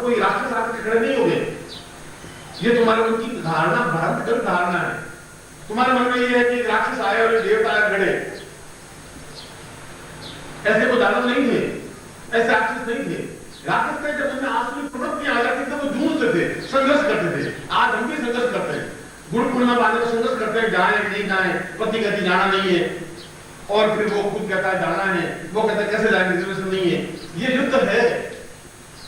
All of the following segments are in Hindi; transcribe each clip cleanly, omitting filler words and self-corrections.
कोई राक्षस आकर खड़े नहीं हो गए। ये तुम्हारे मन की धारणा भ्रांतिगत धारणा है। तुम्हारे मन में ये है कि राक्षस आए और देवता आए खड़े, ऐसे कोई दानव नहीं थे, ऐसे राक्षस नहीं थे। राक्षस थे जब उनमें आसुरी प्रवृत्तियां आ जाती थी, वो जूझते थे, संघर्ष करते थे। आज हम भी संघर्ष करते हैं, गुरु पूर्णिमा वाले संघर्ष करते हैं, जाए नहीं जाए, पति कहती जाना नहीं है, और फिर वो खुद कहता है जाना है, वो कहता है कैसे जाएंगे, रिजर्वेशन नहीं है। ये युद्ध है,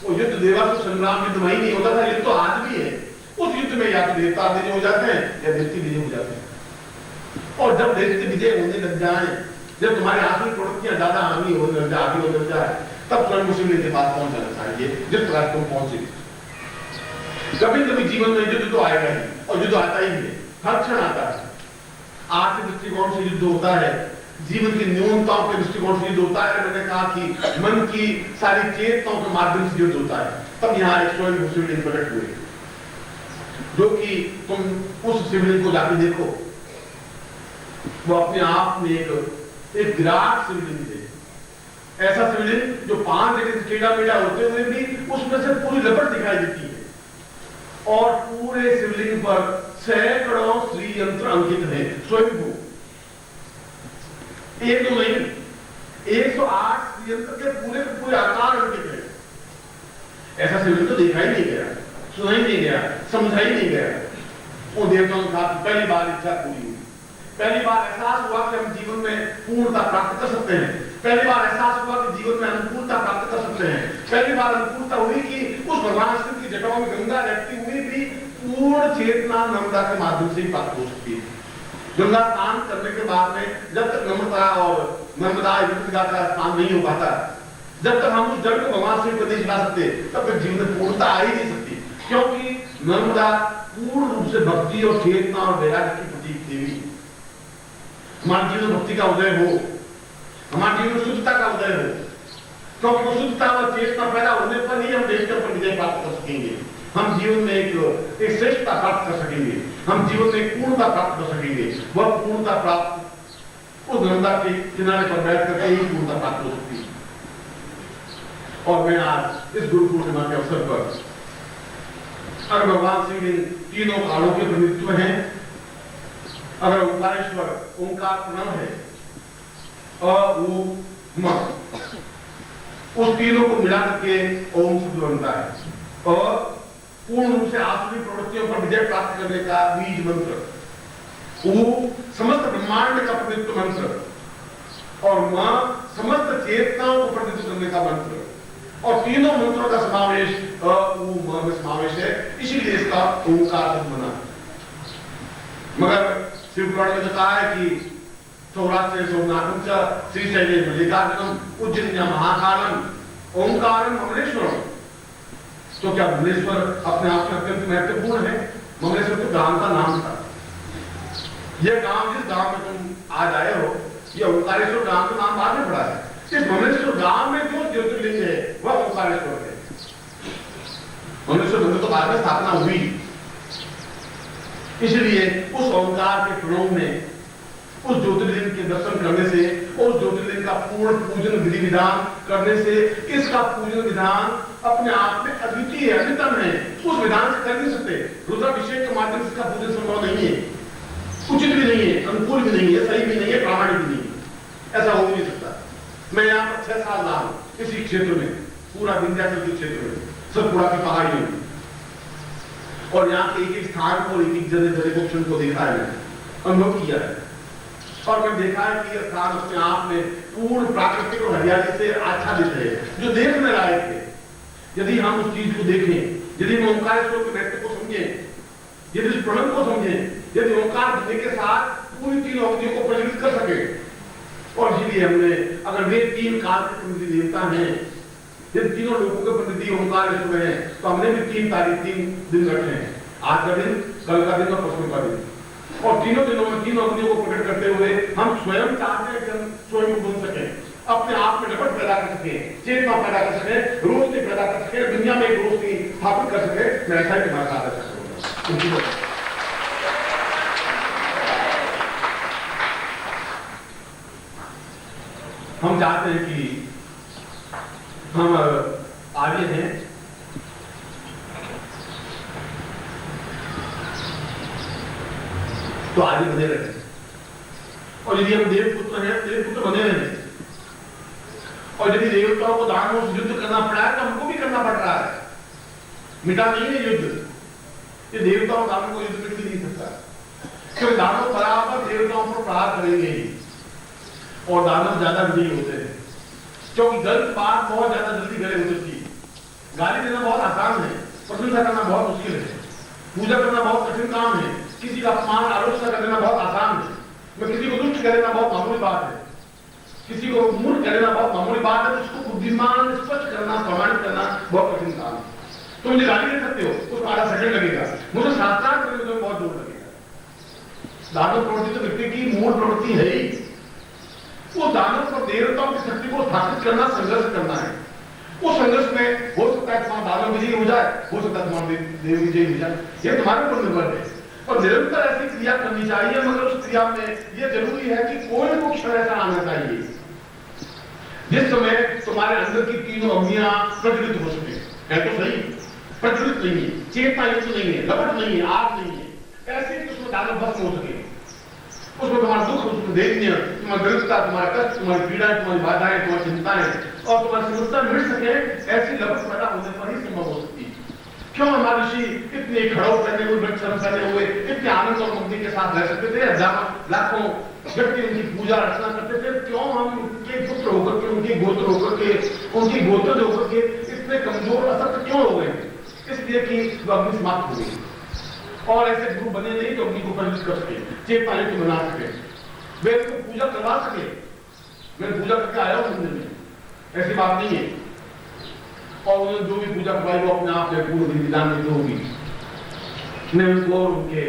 वो युद्ध देवासुर संग्राम युद्ध वही नहीं होता था, युद्ध तो आज भी है। उस युद्ध में या तो देवता विजय हो जाते हैं या व्यक्ति विजय हो जाते हैं। और जब व्यक्ति विजय होने लग जाए, जब तुम्हारी आसुरी प्रवृत्तियां ज्यादा आगे होने लग जाए, तब स्वयं शिवलिंग के पास पहुंच जाना चाहिए, जिस प्रकार तुम पहुंचे। कभी कभी जीवन में युद्ध तो आएगा ही, और युद्ध आता ही है, हर क्षण आता है। आर्थिक दृष्टिकोण से युद्ध होता है, जीवन की न्यूनताओं के दृष्टिकोण से युद्ध होता है। मैंने कहा कि मन की सारी चेतनाओं के माध्यम से युद्ध होता है। तब यहाँ एक स्वयं शिवलिंग प्रकट हुए, जो कि तुम उस शिवलिंग को जाके देखो, वो अपने आप में एक विराट शिवलिंग है। ऐसा शिवलिंग जो 5 जगह से टेढ़ा मेढ़ा होते हुए भी उसमें से पूरी लपट दिखाई देती है, और पूरे शिवलिंग पर सैकड़ों श्री यंत्र अंकित है, स्वयंभू। एक तो नहीं, 108 श्री यंत्र के पूरे आकार अंकित है। ऐसा शिवलिंग तो देखा ही नहीं गया, सुना ही नहीं गया, समझा ही नहीं गया। वो देवताओं का पहली बार इच्छा पूरी हुई, पहली बार एहसास हुआ कि हम जीवन में पूर्णता प्राप्त कर सकते हैं, पहली बार एहसास हुआ कि जीवन में अनुकूलता प्राप्त कर सकते हैं, पहली बार अनुकूलता हुई कि उस भगवान शिव की जटाओं में गंगा रहती हुई भी पूर्ण चेतना नम्रता के माध्यम से ही प्राप्त हो सकती है। गंगा स्नान करने के बाद में जब तक नम्रता और नर्मदा का स्नान नहीं हो पाता, जब तक हम उस जल को भगवान शिव को नहीं ला सकते, तब तक जीवन में पूर्णता आ ही नहीं सकती। क्योंकि नर्मदा पूर्ण रूप से भक्ति और चेतना और वैराग्य की प्रतीक देवी। हमारे जीवन में भक्ति का उदय हो, हमारे जीवन में शुद्धता का उदय हो, क्योंकि वो शुद्धता और चेतना पैदा होने पर ही हम देवता पर विजय प्राप्त कर सकेंगे। हम जीवन में एक श्रेष्ठता प्राप्त कर सकेंगे, हम जीवन में एक पूर्णता प्राप्त कर सकेंगे। वह पूर्णता प्राप्त उस नर्मदा के किनारे पर बैठ करके ही पूर्णता प्राप्त हो सकती है। और मैं आज इस गुरु पूर्णिमा के अवसर पर अगर भगवान शिव इन तीनों कालों के प्रतिनिधित्व हैं, अगर ओंकारेश्वर ओंकार प्रणव है, उस तीनों को मिला करके ओम शब्द बनता है, और पूर्ण रूप से आसुरी प्रवृत्तियों पर विजय प्राप्त करने का बीज मंत्र, वो समस्त ब्रह्मांड का प्रतिनिधित्व मंत्र, और मां समस्त चेतनाओं को प्रतिनिधित्व करने का मंत्र, और तीनों मंत्रों का समावेश में समावेश है, इसीलिए इसका ओंकार शब्द बना। मगर शिव पुराण में कहा है कि सौराष्ट्र सोमनाथम च श्रीशैले मल्लिकार्जुनम उज्जैन महाकालम ओंकारम ममलेश्वरम। तो क्या ममलेश्वर अपने आप में अत्यंत महत्वपूर्ण है? ममलेश्वर तो गांव का नाम था। यह गांव जिस गांव में तुम आज आए हो, यह ओंकारेश्वर गांव का नाम बाद में पड़ा है। इस ममलेश्वर गांव में जो ज्योतिर्लिंग है वह ओंकारेश्वर है। ममलेश्वर मंदिर तो बाद में स्थापना हुई, इसलिए उस ओंकार के प्रणव में उस ज्योतिर्लिंग के दर्शन करने से, उस ज्योतिर्लिंग का पूर्ण पूजन विधि विधान करने से, इसका पूजन विधान अपने आप में अद्वितीय है, अद्वितम है। उस विधान से कर नहीं सकते। रुद्राभिषेक के माध्यम से इसका पूजन संभव नहीं है, उचित भी नहीं है, अनुकूल भी नहीं है, सही भी नहीं है, प्रामाणिक भी नहीं है। ऐसा हो नहीं सकता। मैं यहाँ पर 6 साल रहा हूँ इसी क्षेत्र में, पूरा विंध्याचल के क्षेत्र में, सतपुड़ा की पहाड़ियों में, और यहाँ के एक स्थान को, एक जगह को, क्षण को देखा है, अनुभव किया है। और मैं देखा है कि यह स्थान अपने आप में पूर्ण प्राकृतिक और हरियाली से आच्छादित है, जो देखने लायक है। यदि हम उस चीज को देखें, यदि हम ओंकारेश्वर के महत्व को समझें, यदि इस प्रणव को समझें, यदि ओंकार ध्वनि के साथ पूरी 3 अवधियों को प्रज्वलित कर सके, और इसीलिए हमने, अगर वे 3 काल के प्रतिनिधि देवता हैं, यदि तीनों लोगों के प्रतिनिधि ओंकारेश्वर हैं, तो हमने भी 3 तारीख 3 दिन रखे हैं, आज का दिन, कल का दिन और परसों का दिन। और तीनों दिनों में 3 अवधियों को प्रकट करते हुए हम स्वयं चाहते हैं कि हम स्वयं बन सके, अपने आप में लपट पैदा कर सके, चेतना पैदा कर सके, रोशनी पैदा कर सके, दुनिया में एक रोशनी स्थापित कर सके। मैं ऐसा ही तुम्हारे साथ ऐसा करूंगा। हम चाहते हैं कि हम आर्य हैं, तो आगे बने रहे, और यदि हम देवपुत्र हैं, देवपुत्र बने रहे, और यदि देवताओं को दानवों से युद्ध करना पड़ा है तो हमको भी करना पड़ रहा है, मिटा नहीं है युद्ध। ये देवताओं दानवों को युद्ध मिट भी नहीं सकता, क्योंकि दानव बराबर देवताओं पर प्रहार करेंगे ही, और दानव ज्यादा विजयी होते हैं, क्योंकि गलत बात बहुत ज्यादा जल्दी गले उतरती है। गाली देना बहुत आसान है, प्रशंसा करना बहुत मुश्किल है, पूजा करना बहुत कठिन काम है, किसी का अपमान आलोचना कर देना बहुत आसान है, किसी को दुष्ट कर देना बहुत मामूली बात है, किसी को मूर्ख कर देना बहुत मामूली बात है, उसको बुद्धिमान स्पष्ट करना, प्रमाणित करना बहुत कठिन काम है। तो मुझे गाली दे सकते हो, उसको आधा सेकंड लगेगा, मुझे शास्त्रार्थ करने में बहुत जोर लगेगा। दानव प्रवृत्ति तो व्यक्ति की मूल प्रवृत्ति है ही, वो दानव और देवताओं की शक्ति को स्थापित करना, संघर्ष करना है। उस संघर्ष में हो सकता है तुम्हारा दानव विजयी हो जाए, हो सकता है तुम्हारा देव विजयी हो जाए, ये तुम्हारे ऊपर निर्भर है। और निरंतर ऐसी क्रिया करनी चाहिए, मगर उस क्रिया में यह जरूरी है कि कोई ना कोई क्षण ऐसा आना चाहिए जिस समय तुम्हारे अंदर की तीनों अग्नियां प्रज्वलित हो सके। है तो सही, प्रज्वलित नहीं है, चेतना युक्त नहीं है, लपट नहीं है, आग नहीं है, ऐसे कि उसमें दानव भस्म हो सके, उसमें तुम्हारा दुख, उसमें दैन्य, तुम्हारी दरिद्रता, तुम्हारा कष्ट, तुम्हारी पीड़ा, तुम्हारी बाधाएं, तुम्हारी चिंताएं और तुम्हारी समस्या मिट सके, ऐसी लपट पैदा होने पर ही संभव हो सकती है। क्यों हमारे ऋषि इतने खड़ो पहने हुए, वृक्षण पहने हुए, इतने आनंद और मुक्ति के साथ रह सकते थे, हजारों लाखों व्यक्ति उनकी पूजा अर्चना करते थे, क्यों हम उनके पुत्र होकर के, उनके गोत्र होकर के, उनकी गोत्र होकर के इतने कमजोर असक्त क्यों हो गए? इसलिए कि वो अग्नि समाप्त हो गई, और ऐसे गुरु बने नहीं जो अग्नि को प्रज्वलित कर सके, चेतना युक्त बना सके, वे उसको पूजा करवा सके। मैं पूजा करके आया हूं मंदिर में, ऐसी बात नहीं है, और उन्होंने जो भी पूजा करवाई वो अपने आप में पूर्ण विधान में तो होगी। मैं उनको और उनके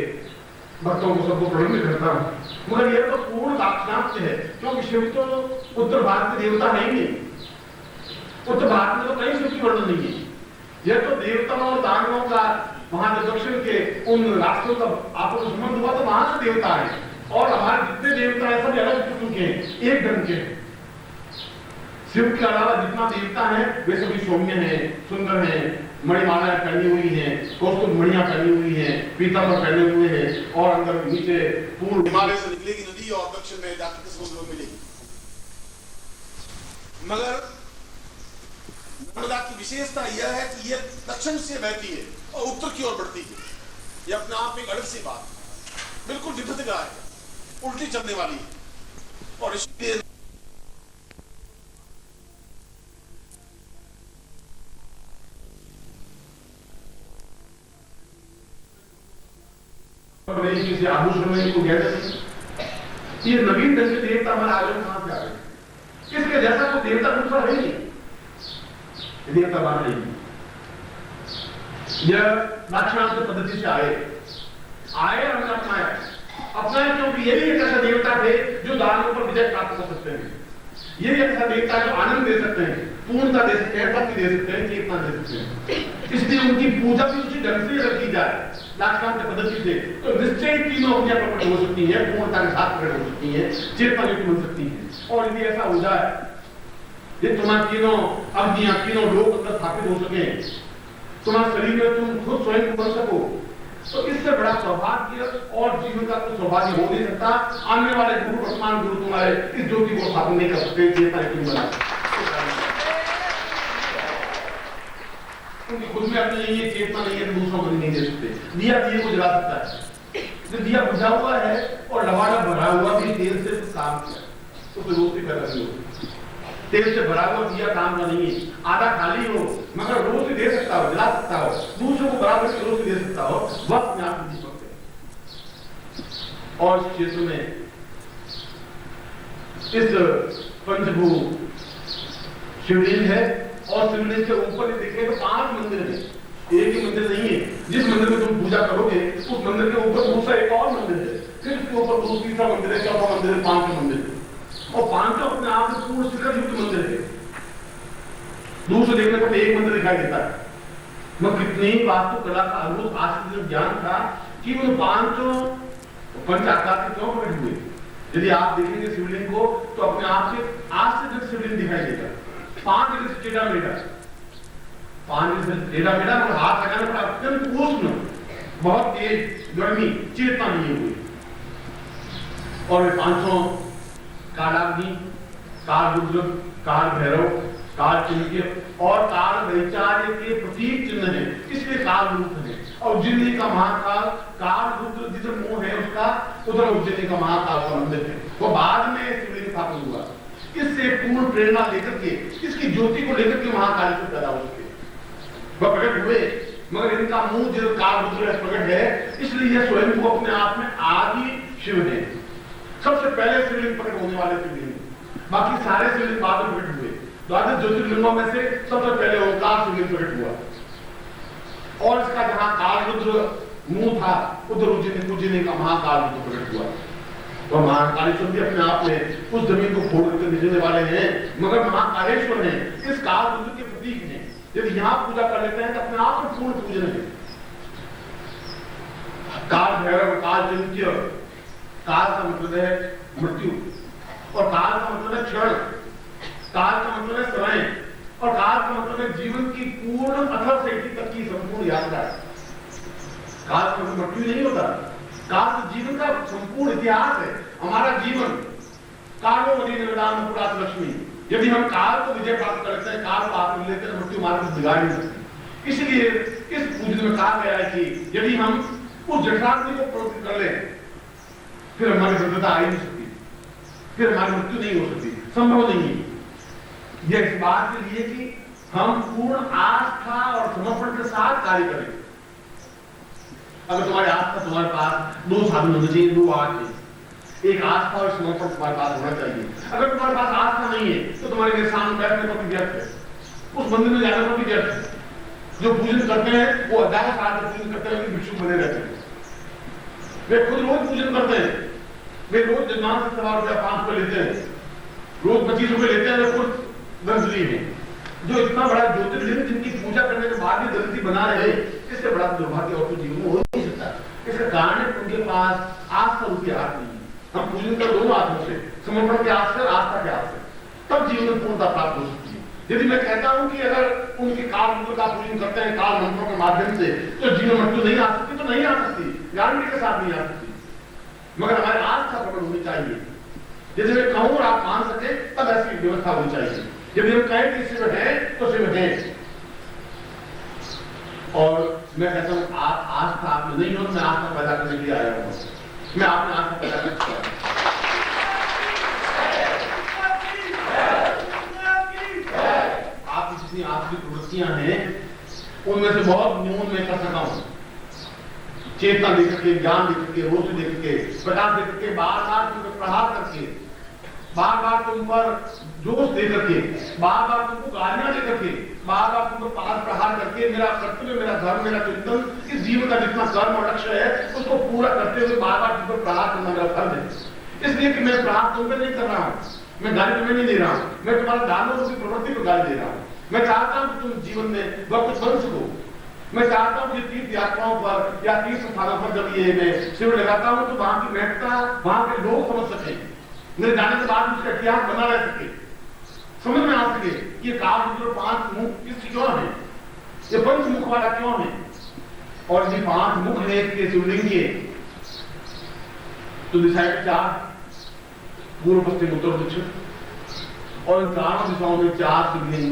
भक्तों को सबको प्रणाम करता हूं, मगर यह तो पूर्ण दाक्षिणात्य है, क्योंकि शिव तो उत्तर भारत के देवता नहीं है, उत्तर भारत में तो कहीं शिव की वर्णन नहीं है। यह तो देवताओं और दानवों का वहां जो दक्षिण के उन राष्ट्रों का आपको संबंध हुआ तो वहां से देवता है, और हमारे जितने देवता है सब अलग किस्म के हैं, एक ढंग के हैं। शिव के अलावा जितना देवता है वे सभी सौम्य हैं, सुंदर हैं, मणिमाला पहनी हुई है, कौस्तुभ मणियां पहनी हुई है, पीतांबर पहने हुए हैं, और अंदर नीचे पूर्व हिमालय से निकलेगी नदी और दक्षिण में जाकर समुद्र में मिलेगी। मगर नर्मदा की विशेषता यह है कि यह दक्षिण से बहती है और उत्तर की ओर बढ़ती है। यह अपने आप में एक अलग सी बात है, बिल्कुल विपरीत है, उल्टी चलने वाली है, और इसलिए किसी आभूषण में इनको गहरे नहीं। ये नवीन ढंग के देवता हमारे आगे कहां से आ गए? इसके जैसा कोई देवता दूसरा है नहीं, देवता बात नहीं। यह दाक्षिणात्य पद्धति से आए हमने अपनाया, क्योंकि ये भी एक ऐसा देवता थे जो दानवों पर विजय प्राप्त कर सकते हैं, ये भी ऐसा देवता जो आनंद दे सकते हैं, पूर्णता दे सकते हैं, भक्ति दे सकते हैं, चेतना दे सकते हैं। इसलिए उनकी पूजा भी उसी ढंग से रखी जाए दाक्षिणात्य पद्धति से, तो निश्चय तीनों अग्नियां प्रकट हो सकती है, पूर्णता के साथ प्रकट हो सकती है, चेतना युक्त बन सकती है। और यदि ऐसा हो जाए, ये तुम्हारे तीनों अग्नियां, तीनों लोग अंदर स्थापित हो सके, तुम्हारे शरीर में तुम खुद स्वयं बन सको, तो इससे बड़ा सौभाग्य और जीवन का कुछ सौभाग्य हो नहीं सकता। आने वाले गुरु, वर्तमान गुरु तुम्हारे इस ज्योति को स्थापन नहीं कर सकते, चेतना युक्त बना उनकी खुद में अपनी नहीं है, चेतना नहीं है, तो दूसरों को नहीं दे सकते। दिया दिए को जला सकता है, जो दिया बुझा हुआ है और लबालब भरा हुआ भी तेल से काम किया तो फिर रोशनी पैदा नहीं होती। तेल से भरा हुआ दिया काम का नहीं है, आधा खाली हो मगर रोशनी दे सकता हो, जला सकता हो, दूसरों को बराबर की रोशनी दे सकता हो, वक्त में आप दीपक है। और इस क्षेत्र में इस पंचभू शिवलिंग है, और शिवलिंग के ऊपर देखें तो 5 मंदिर है, एक ही मंदिर नहीं है। जिस मंदिर में तुम पूजा करोगे उस मंदिर के ऊपर दूसरा एक और मंदिर है, फिर उसके ऊपर तीसरा मंदिर है, चौथा मंदिर है, 5वां मंदिर है, और 5वां अपने आप में पूर्ण शिखर युक्त मंदिर है। दूसरे देखने पर एक मंदिर दिखाई देता है, मगर कितनी वास्तुकला का अद्भुत आश्चर्य ज्ञान था कि उन 5 पंच आकार के क्यों प्रकट हुए। यदि आप देखेंगे शिवलिंग को तो अपने आप से आश्चर्य शिवलिंग दिखाई देगा, 5 जगह से टेढ़ा मेढ़ा, 5 जगह से टेढ़ा मेढ़ा, और हाथ लगाने पर अत्यंत उष्ण, बहुत तेज गर्मी, चेतना नहीं हुई। और वे पांचों कालाग्नि, काल रुद्र, काल भैरव, काल चिन्ह और काल वैचार्य के प्रतीक चिन्ह है, इसलिए काल रूप है। और उज्जैनी का महाकाल, काल रुद्र जिधर मुंह है उसका, उधर उज्जैनी का महाकाल का मंदिर है। वो बाद में शिवलिंग स्थापित हुआ। इससे पूर्ण प्रेरणा लेकर के, इसकी ज्योति को लेकर के महाकालेश्वर पैदा हो चुके, वह प्रकट हुए। मगर इनका मुंह जो काल रुद्र प्रकट है, इसलिए यह स्वयं को अपने आप में आदि शिव है। सबसे पहले शिवलिंग प्रकट होने वाले शिवलिंग, बाकी सारे शिवलिंग बाद में प्रकट हुए। द्वादश ज्योतिर्लिंगों में से सबसे पहले ओंकार शिवलिंग प्रकट हुआ और इसका जहां काल रुद्र मुंह था, उधर उज्जैनी का महाकाल रुद्र प्रकट हुआ। और महाकालेश्वर भी अपने आप में उस जमीन को फोड़ करके निकलने वाले हैं, मगर महाकालेश्वर है इस काल रुद्र के प्रतीक हैं। यदि यहाँ पूजा कर लेते हैं तो अपने आप में पूर्ण पूजन है। काल भैरव, काल चिन्ह, काल का मतलब है मृत्यु और काल का मतलब है क्षण, काल का मतलब है समय और काल का मतलब है जीवन की पूर्ण अथर से तक की संपूर्ण यात्रा। काल का मतलब मृत्यु नहीं होता, काल तो जीवन का संपूर्ण इतिहास है। हमारा जीवन कालो मनी निर्दान पुरात लक्ष्मी, यदि हम काल को विजय प्राप्त करते हैं, काल को हाथ में लेकर मृत्यु मार्ग को बिगाड़ नहीं सकती। इसलिए इस पूजन में कहा गया है कि यदि हम उस जठराग्नि को प्रवृत्त कर लें, फिर हमारी वृद्धता आ ही नहीं सकती, फिर हमारी मृत्यु नहीं हो सकती, संभव नहीं है। यह इस बात के लिए कि हम पूर्ण आस्था और समर्पण के साथ कार्य करें। अगर तुम्हारे आस्था, तुम्हारे पास दो साधन होने चाहिए, दो बात है। एक आस्था और समर्पण तुम्हारे पास होना चाहिए। अगर तुम्हारे पास आस्था नहीं है तो तुम्हारे लिए सामने बैठने पर भी व्यर्थ है, उस मंदिर में जाने पर भी व्यर्थ है। जो पूजन करते हैं वो 1000 साल से पूजन करते हैं, भिक्षुक बने रहते हैं। वे खुद रोज पूजन करते हैं, वे रोज जन्मांश से 1.5 रुपया 5 रुपये लेते हैं, रोज 25 रुपये लेते हैं, वे खुद दर्जनी है। जो इतना बड़ा ज्योतिर्लिंग जिनकी पूजा करने के बाद भी दर्जी बना रहे, इससे बड़ा दुर्भाग्य और जीवन में हो नहीं सकता। इसका कारण है उनके पास आस्था रूपी हाथ नहीं है। हम पूजन कर दोनों हाथों से, समर्पण के हाथ से, आस्था के हाथ से, तब जीवन में पूर्णता प्राप्त हो सकती है। यदि मैं कहता हूं कि अगर उनके काल मंत्र का पूजन करते हैं काल मंत्रों के माध्यम से, तो जीवन मृत्यु नहीं आ सकती, तो नहीं आ सकती, गारंटी के साथ नहीं आ सकती। मगर हमारी आस्था प्रकट होनी चाहिए। यदि मैं कहूं और आप मान सके, तब ऐसी व्यवस्था होनी चाहिए। यदि हम कहें कि शिव है तो शिव है, और मैं कहता हूं आस्था आप में नहीं हो, मैं आस्था पैदा करने के लिए आया हूं, मैं आपने आस्था पैदा करना। आपकी जितनी आत्मिक प्रवृत्तियां हैं उनमें से बहुत न्यून मैं कर सका हूं। चेतना देकर के, ज्ञान देकर के, रोशनी देकर के, प्रकाश देकर के, बार बार तुम पर प्रहार करके, बार बार तुम पर जोश देकर के, बार बार तुमको गालियां देकर के, बार बार तुम पर प्रहार करके, मेरा कर्तव्य, मेरा धर्म, मेरा चिंतन, इस जीवन का जितना कर्म और लक्ष्य है उसको पूरा करते हुए बार बार तुम पर प्रहार करना मेरा फर्ज है। इसलिए कि मैं प्रहार तुम पर नहीं कर रहा हूँ, मैं गाली तुम्हें नहीं दे रहा हूँ, मैं तुम्हारे दानों की प्रवृत्ति को गाली दे रहा हूँ। मैं चाहता हूं कि तुम जीवन में वह कुछ बन सको। मैं चाहता हूं कि तीर्थ यात्राओं पर या तीर्थ स्थानों पर जब ये मैं शिविर लगाता हूं तो वहां की महत्ता वहां के लोग समझ सके, मेरे जाने के बाद उसका इतिहास बना रह सके, समझ में आ सके ये काल रुद्र 5 मुख किस क्यों है, ये पंच मुख वाला क्यों है, और ये 5 मुख है के शिवलिंग के तो दिशाएं 4 पूर्व पश्चिम उत्तर दक्षिण, और इन चारों दिशाओं में 4 शिवलिंग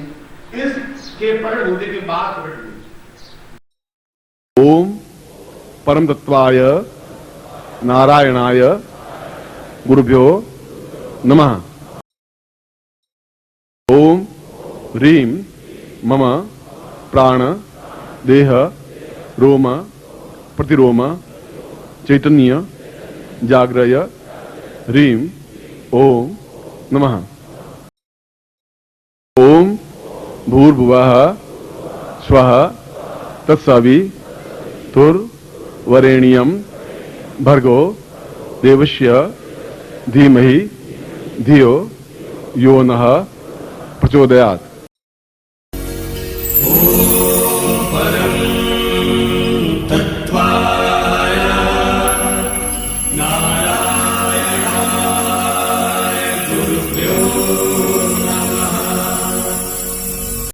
इसके प्रकट होने के बाद प्रकट हुए। ओम परम तत्वाय नारायणाय गुरुभ्यो नमः। ओम ह्रीं मम प्राण देह रोम प्रतिरोम चैतन्य जाग्रय ह्रीं ओम नमः। ओम भूर्भुवः स्वः तत्सवितुर्वरेण्यं भर्गो देवस्य धीमहि धियो यो नः प्रचोदयात्।